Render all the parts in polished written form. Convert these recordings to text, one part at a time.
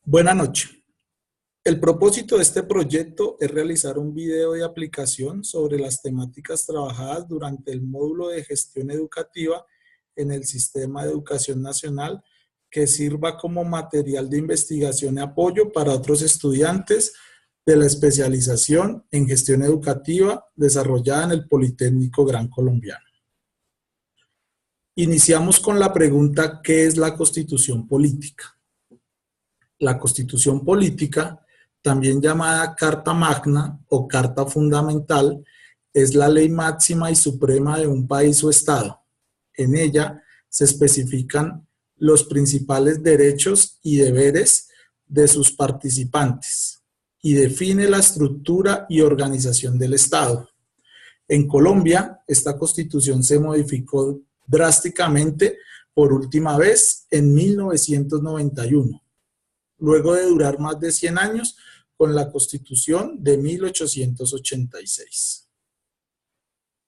Buenas noches. El propósito de este proyecto es realizar un video de aplicación sobre las temáticas trabajadas durante el módulo de gestión educativa en el Sistema de Educación Nacional que sirva como material de investigación y apoyo para otros estudiantes de la especialización en gestión educativa desarrollada en el Politécnico Gran Colombiano. Iniciamos con la pregunta: ¿qué es la Constitución Política? La Constitución Política, también llamada Carta Magna o Carta Fundamental, es la ley máxima y suprema de un país o estado. En ella se especifican los principales derechos y deberes de sus participantes y define la estructura y organización del Estado. En Colombia, esta Constitución se modificó drásticamente por última vez en 1991. Luego de durar más de 100 años con la Constitución de 1886.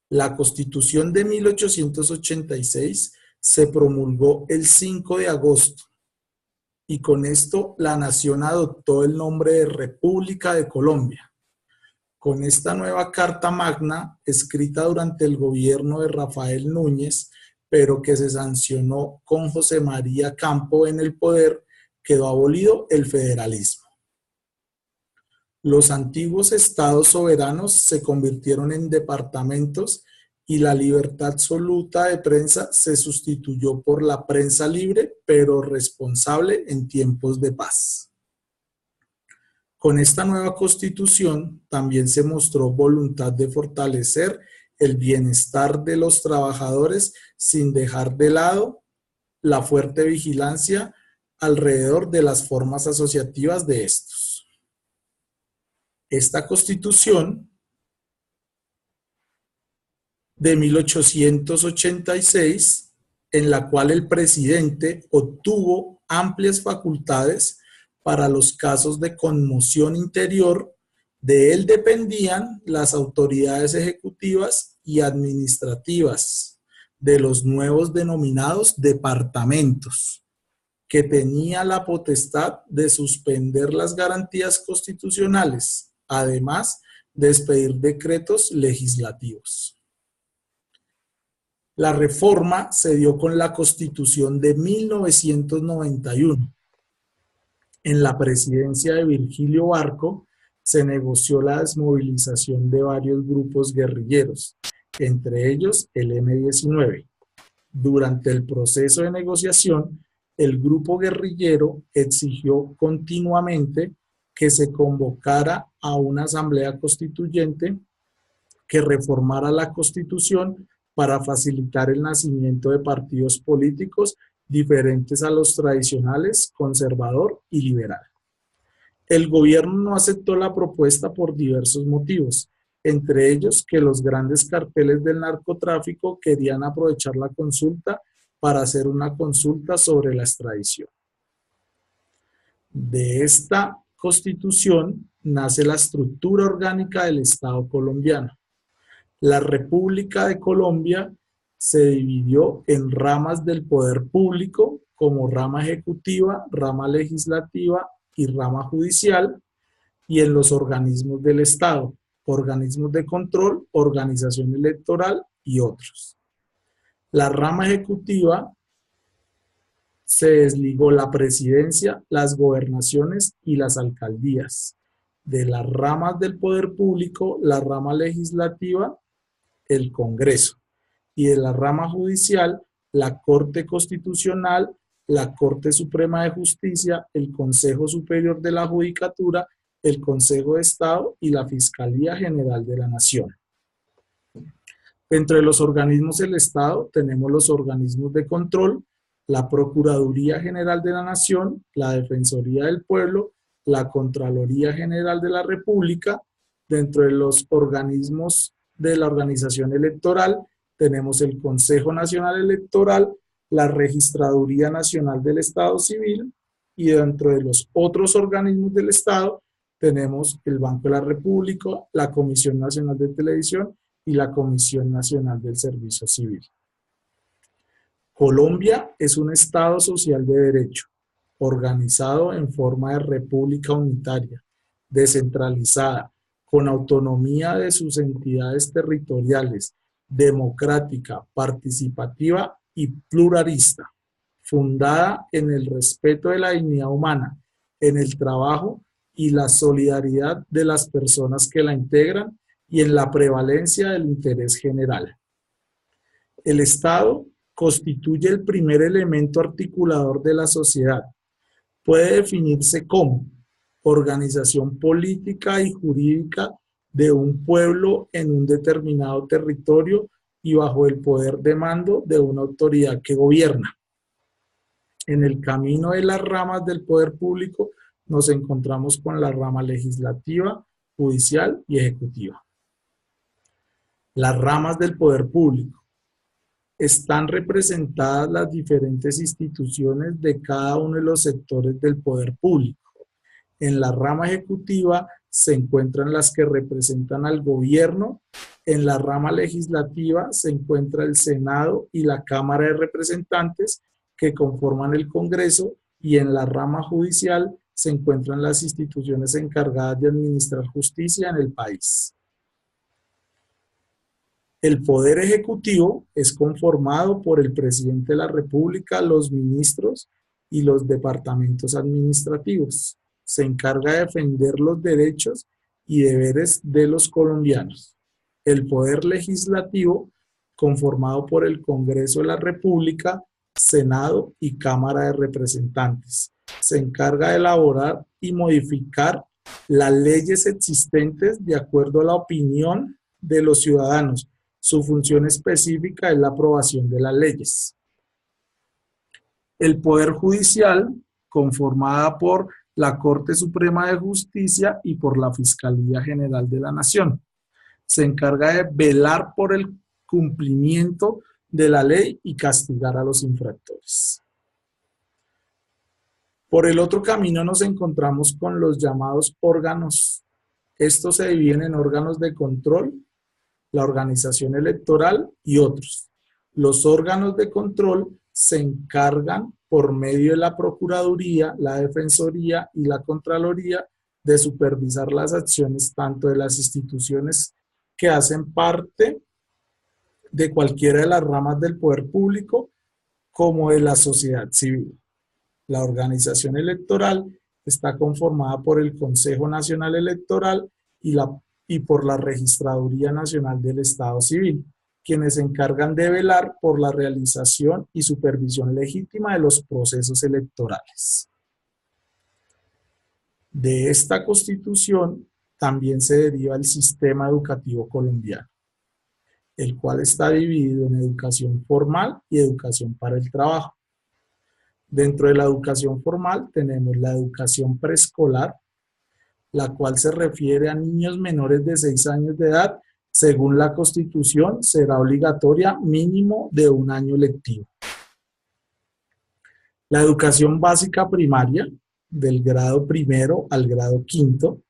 La Constitución de 1886 se promulgó el 5 de agosto y con esto la nación adoptó el nombre de República de Colombia. Con esta nueva Carta Magna, escrita durante el gobierno de Rafael Núñez, pero que se sancionó con José María Campo en el poder, quedó abolido el federalismo. Los antiguos estados soberanos se convirtieron en departamentos y la libertad absoluta de prensa se sustituyó por la prensa libre, pero responsable en tiempos de paz. Con esta nueva constitución también se mostró voluntad de fortalecer el bienestar de los trabajadores sin dejar de lado la fuerte vigilancia alrededor de las formas asociativas de estos. Esta Constitución de 1886, en la cual el presidente obtuvo amplias facultades para los casos de conmoción interior, de él dependían las autoridades ejecutivas y administrativas de los nuevos denominados departamentos, que tenía la potestad de suspender las garantías constitucionales, además de expedir decretos legislativos. La reforma se dio con la Constitución de 1991. En la presidencia de Virgilio Barco se negoció la desmovilización de varios grupos guerrilleros, entre ellos el M-19. Durante el proceso de negociación, el grupo guerrillero exigió continuamente que se convocara a una asamblea constituyente que reformara la Constitución para facilitar el nacimiento de partidos políticos diferentes a los tradicionales, conservador y liberal. El gobierno no aceptó la propuesta por diversos motivos, entre ellos que los grandes carteles del narcotráfico querían aprovechar la consulta para hacer una consulta sobre la extradición. De esta Constitución nace la estructura orgánica del Estado colombiano. La República de Colombia se dividió en ramas del poder público como rama ejecutiva, rama legislativa y rama judicial, y en los organismos del Estado, organismos de control, organización electoral y otros. La rama ejecutiva se desligó la presidencia, las gobernaciones y las alcaldías. De las ramas del poder público, la rama legislativa, el Congreso, y de la rama judicial, la Corte Constitucional, la Corte Suprema de Justicia, el Consejo Superior de la Judicatura, el Consejo de Estado y la Fiscalía General de la Nación. Dentro de los organismos del Estado tenemos los organismos de control, la Procuraduría General de la Nación, la Defensoría del Pueblo, la Contraloría General de la República. Dentro de los organismos de la organización electoral tenemos el Consejo Nacional Electoral, la Registraduría Nacional del Estado Civil, y dentro de los otros organismos del Estado tenemos el Banco de la República, la Comisión Nacional de Televisión y la Comisión Nacional del Servicio Civil. Colombia es un Estado social de derecho. organizado en forma de república unitaria, descentralizada, con autonomía de sus entidades territoriales, democrática, participativa y pluralista, fundada en el respeto de la dignidad humana, en el trabajo y la solidaridad de las personas que la integran y en la prevalencia del interés general. El Estado constituye el primer elemento articulador de la sociedad. Puede definirse como organización política y jurídica de un pueblo en un determinado territorio y bajo el poder de mando de una autoridad que gobierna. En el camino de las ramas del poder público nos encontramos con la rama legislativa, judicial y ejecutiva. Las ramas del poder público. Están representadas las diferentes instituciones de cada uno de los sectores del poder público. En la rama ejecutiva se encuentran las que representan al gobierno, en la rama legislativa se encuentra el Senado y la Cámara de Representantes que conforman el Congreso, y en la rama judicial se encuentran las instituciones encargadas de administrar justicia en el país. El Poder Ejecutivo es conformado por el Presidente de la República, los ministros y los departamentos administrativos. Se encarga de defender los derechos y deberes de los colombianos. El Poder Legislativo, conformado por el Congreso de la República, Senado y Cámara de Representantes. Se encarga de elaborar y modificar las leyes existentes de acuerdo a la opinión de los ciudadanos. Su función específica es la aprobación de las leyes. El Poder Judicial, conformada por la Corte Suprema de Justicia y por la Fiscalía General de la Nación. Se encarga de velar por el cumplimiento de la ley y castigar a los infractores. Por el otro camino nos encontramos con los llamados órganos. Estos se dividen en órganos de control, la organización electoral y otros. Los órganos de control se encargan por medio de la Procuraduría, la Defensoría y la Contraloría de supervisar las acciones tanto de las instituciones que hacen parte de cualquiera de las ramas del poder público como de la sociedad civil. La organización electoral está conformada por el Consejo Nacional Electoral y por la Registraduría Nacional del Estado Civil, quienes se encargan de velar por la realización y supervisión legítima de los procesos electorales. De esta Constitución también se deriva el sistema educativo colombiano, el cual está dividido en educación formal y educación para el trabajo. Dentro de la educación formal tenemos la educación preescolar, la cual se refiere a niños menores de 6 años de edad. Según la Constitución, será obligatoria mínimo de 1 año lectivo. La educación básica primaria, del grado primero al grado quinto,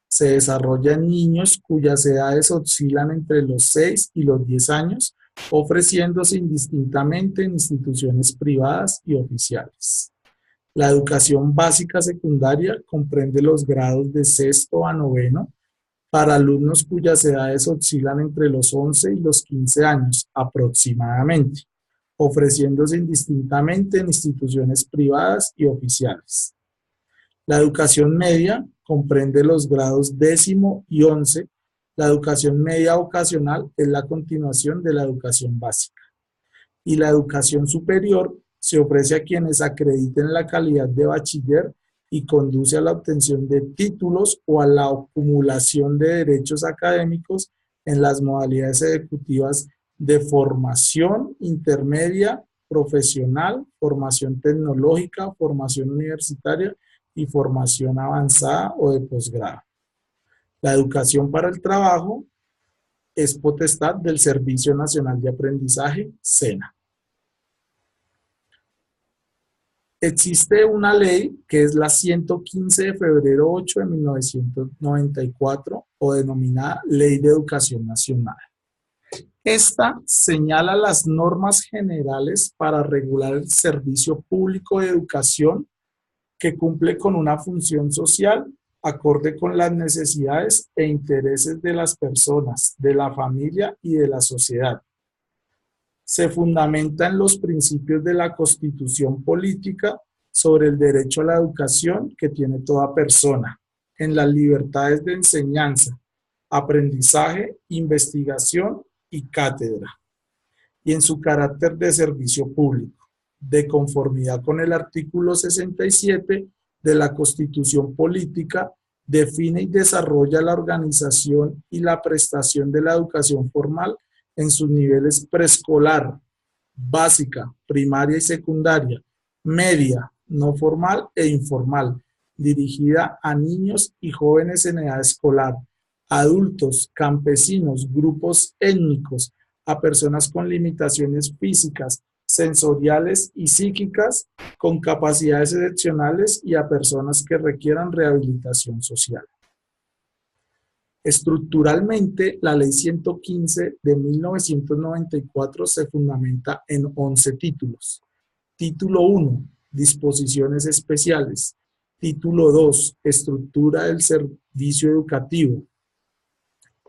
se desarrolla en niños cuyas edades oscilan entre los 6 y los 10 años, ofreciéndose indistintamente en instituciones privadas y oficiales. La educación básica secundaria comprende los grados de sexto a noveno para alumnos cuyas edades oscilan entre los 11 y los 15 años aproximadamente, ofreciéndose indistintamente en instituciones privadas y oficiales. La educación media comprende los grados 10º y 11. La educación media vocacional es la continuación de la educación básica. Y la educación superior se ofrece a quienes acrediten la calidad de bachiller y conduce a la obtención de títulos o a la acumulación de derechos académicos en las modalidades ejecutivas de formación intermedia, profesional, formación tecnológica, formación universitaria y formación avanzada o de posgrado. La educación para el trabajo es potestad del Servicio Nacional de Aprendizaje, SENA. Existe una ley que es la 115 de febrero 8 de 1994 o denominada Ley de Educación Nacional. Esta señala las normas generales para regular el servicio público de educación que cumple con una función social acorde con las necesidades e intereses de las personas, de la familia y de la sociedad. Se fundamenta en los principios de la Constitución política sobre el derecho a la educación que tiene toda persona, en las libertades de enseñanza, aprendizaje, investigación y cátedra, y en su carácter de servicio público, de conformidad con el artículo 67 de la Constitución política, define y desarrolla la organización y la prestación de la educación formal en sus niveles preescolar, básica, primaria y secundaria, media, no formal e informal, dirigida a niños y jóvenes en edad escolar, adultos, campesinos, grupos étnicos, a personas con limitaciones físicas, sensoriales y psíquicas, con capacidades excepcionales y a personas que requieran rehabilitación social. Estructuralmente, la Ley 115 de 1994 se fundamenta en 11 títulos. Título 1, Disposiciones especiales. Título 2, Estructura del servicio educativo.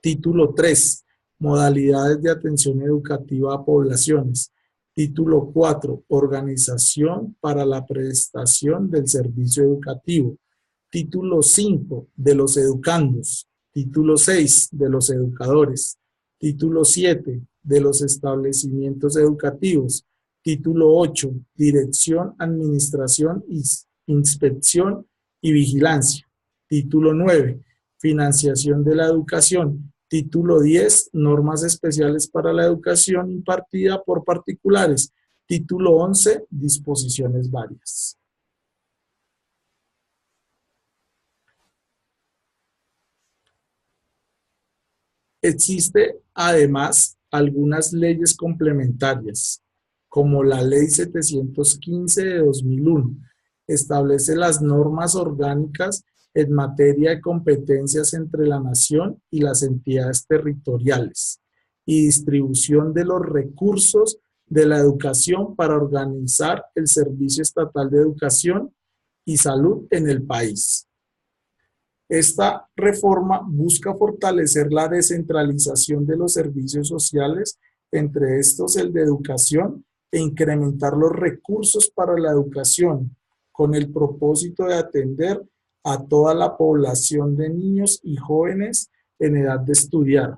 Título 3, Modalidades de atención educativa a poblaciones. Título 4, Organización para la prestación del servicio educativo. Título 5, de los educandos. Título 6, de los educadores. Título 7, de los establecimientos educativos. Título 8, Dirección, Administración, Inspección y Vigilancia. Título 9, Financiación de la educación. Título 10, Normas especiales para la educación impartida por particulares. Título 11, Disposiciones varias. Existe además algunas leyes complementarias, como la Ley 715 de 2001, establece las normas orgánicas en materia de competencias entre la nación y las entidades territoriales y distribución de los recursos de la educación para organizar el Servicio Estatal de Educación y Salud en el país. Esta reforma busca fortalecer la descentralización de los servicios sociales, entre estos el de educación, e incrementar los recursos para la educación, con el propósito de atender a toda la población de niños y jóvenes en edad de estudiar.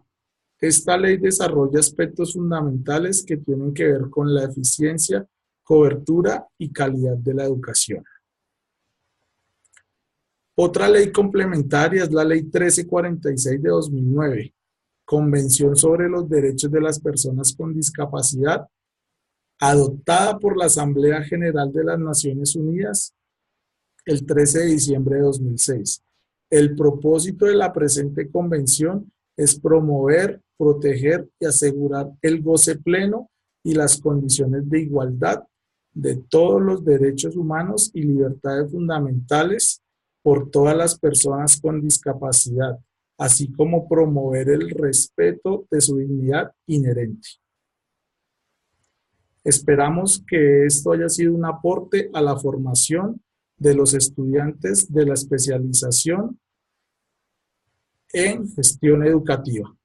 Esta ley desarrolla aspectos fundamentales que tienen que ver con la eficiencia, cobertura y calidad de la educación. Otra ley complementaria es la Ley 1346 de 2009, Convención sobre los Derechos de las Personas con Discapacidad, adoptada por la Asamblea General de las Naciones Unidas el 13 de diciembre de 2006. El propósito de la presente convención es promover, proteger y asegurar el goce pleno y las condiciones de igualdad de todos los derechos humanos y libertades fundamentales por todas las personas con discapacidad, así como promover el respeto de su dignidad inherente. Esperamos que esto haya sido un aporte a la formación de los estudiantes de la especialización en gestión educativa.